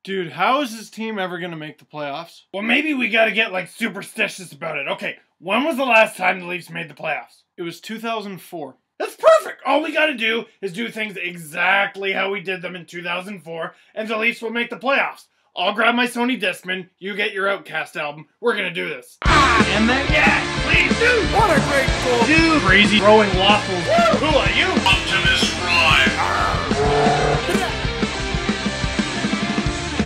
Dude, how is this team ever gonna make the playoffs? Well, maybe we gotta get, like, superstitious about it. Okay, when was the last time the Leafs made the playoffs? It was 2004. That's perfect! All we gotta do is do things exactly how we did them in 2004, and the Leafs will make the playoffs. I'll grab my Sony Discman, you get your Outcast album, we're gonna do this. And then, Yeah, please do! what a great goal! Dude! Crazy throwing waffles. Who are you? Optimus Prime.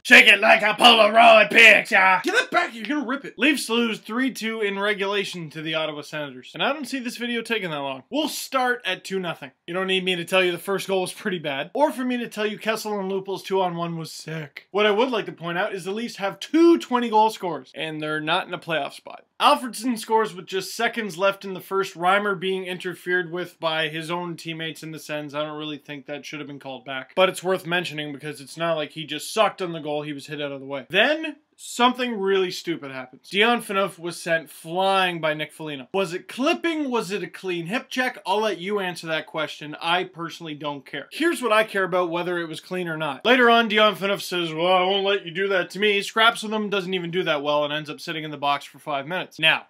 Shake it like a Polaroid picture! Get that back, you're gonna rip it. Leafs lose 3-2 in regulation to the Ottawa Senators. And I don't see this video taking that long. We'll start at 2-0. You don't need me to tell you the first goal was pretty bad, or for me to tell you Kessel and Lupul's 2-on-1 was sick. What I would like to point out is the Leafs have 2 20-goal scorers, and they're not in a playoff spot. Alfredsson scores with just seconds left in the first, Reimer being interfered with by his own teammates in the Sens. I don't really think that should have been called back. But it's worth mentioning because it's not like he just sucked on the goal, he was hit out of the way. Then, something really stupid happens. Dion Phaneuf was sent flying by Nick Foligno. Was it clipping? Was it a clean hip check? I'll let you answer that question. I personally don't care. Here's what I care about, whether it was clean or not. Later on, Dion Phaneuf says, well, I won't let you do that to me. Scraps with him, doesn't even do that well, and ends up sitting in the box for 5 minutes. Now,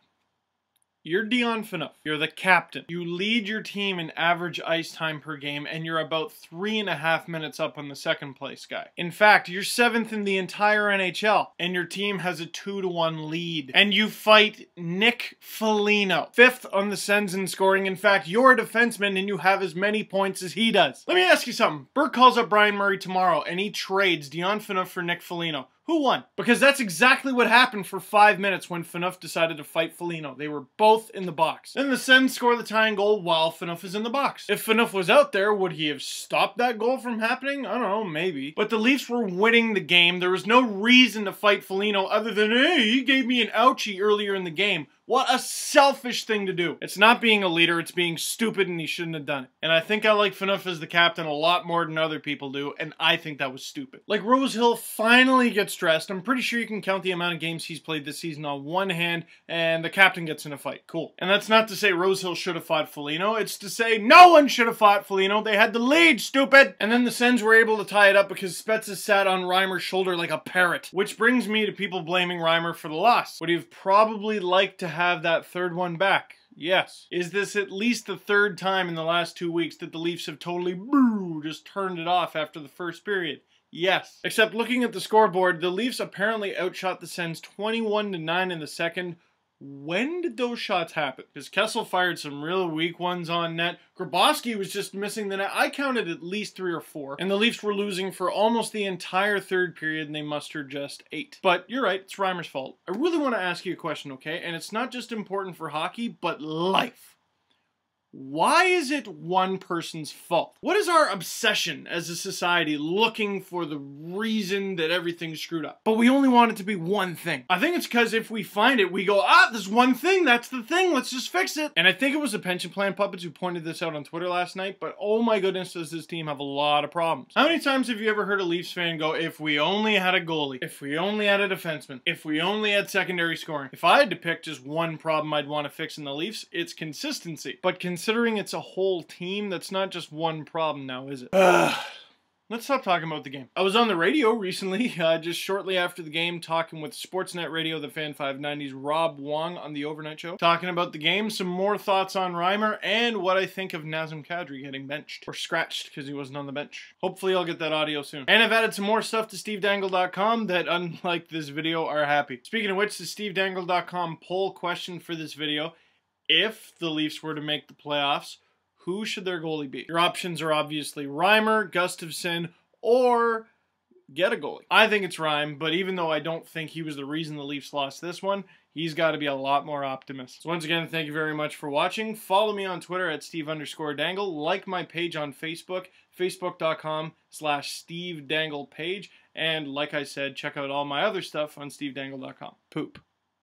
you're Dion Phaneuf. You're the captain. You lead your team in average ice time per game, and you're about 3.5 minutes up on the second place guy. In fact, you're 7th in the entire NHL, and your team has a 2-1 lead. And you fight Nick Foligno, 5th on the Sens in scoring. In fact, you're a defenseman, and you have as many points as he does. Let me ask you something. Burke calls up Brian Murray tomorrow, and he trades Dion Phaneuf for Nick Foligno. Who won? Because that's exactly what happened for 5 minutes when Phaneuf decided to fight Foligno. They were both in the box. Then the Sens score the tying goal while Phaneuf is in the box. If Phaneuf was out there, would he have stopped that goal from happening? I don't know, maybe. But the Leafs were winning the game. There was no reason to fight Foligno other than, hey, he gave me an ouchie earlier in the game. What a selfish thing to do. It's not being a leader, it's being stupid, and he shouldn't have done it. And I think I like Phaneuf as the captain a lot more than other people do, and I think that was stupid. Like, Rosehill finally gets dressed. I'm pretty sure you can count the amount of games he's played this season on one hand, and the captain gets in a fight. Cool. And that's not to say Rosehill should have fought Foligno, it's to say no one should have fought Foligno. They had the lead, stupid! And then the Sens were able to tie it up because Spezza sat on Reimer's shoulder like a parrot. Which brings me to people blaming Reimer for the loss. Would he have probably liked to have that third one back? Yes. Is this at least the third time in the last 2 weeks that the Leafs have totally just turned it off after the first period? Yes. Except looking at the scoreboard, the Leafs apparently outshot the Sens 21-9 in the second. When did those shots happen? Because Kessel fired some real weak ones on net. Grabowski was just missing the net. I counted at least 3 or 4. And the Leafs were losing for almost the entire third period, and they mustered just 8. But you're right, it's Reimer's fault. I really want to ask you a question, okay? And it's not just important for hockey, but life. Why is it one person's fault? What is our obsession as a society looking for the reason that everything's screwed up? But we only want it to be one thing. I think it's because if we find it, we go, there's one thing, that's the thing, let's just fix it. And I think it was the pension plan puppets who pointed this out on Twitter last night, but oh my goodness, does this team have a lot of problems. How many times have you ever heard a Leafs fan go, if we only had a goalie, if we only had a defenseman, if we only had secondary scoring? If I had to pick just one problem I'd want to fix in the Leafs, it's consistency. But considering it's a whole team, that's not just one problem now, is it? Let's stop talking about the game. I was on the radio recently, just shortly after the game, talking with Sportsnet Radio, the Fan 590's Rob Wong on the Overnight Show, talking about the game, some more thoughts on Reimer, and what I think of Nazem Kadri getting benched, or scratched, because he wasn't on the bench. Hopefully I'll get that audio soon. And I've added some more stuff to stevedangle.com that, unlike this video, are happy. Speaking of which, the stevedangle.com poll question for this video: if the Leafs were to make the playoffs, who should their goalie be? Your options are obviously Reimer, Gustafsson, or get a goalie. I think it's Reimer, but even though I don't think he was the reason the Leafs lost this one, he's got to be a lot more optimistic. So once again, thank you very much for watching. Follow me on Twitter at Steve_Dangle. Like my page on Facebook, facebook.com/SteveDanglePage. And like I said, check out all my other stuff on SteveDangle.com. Poop.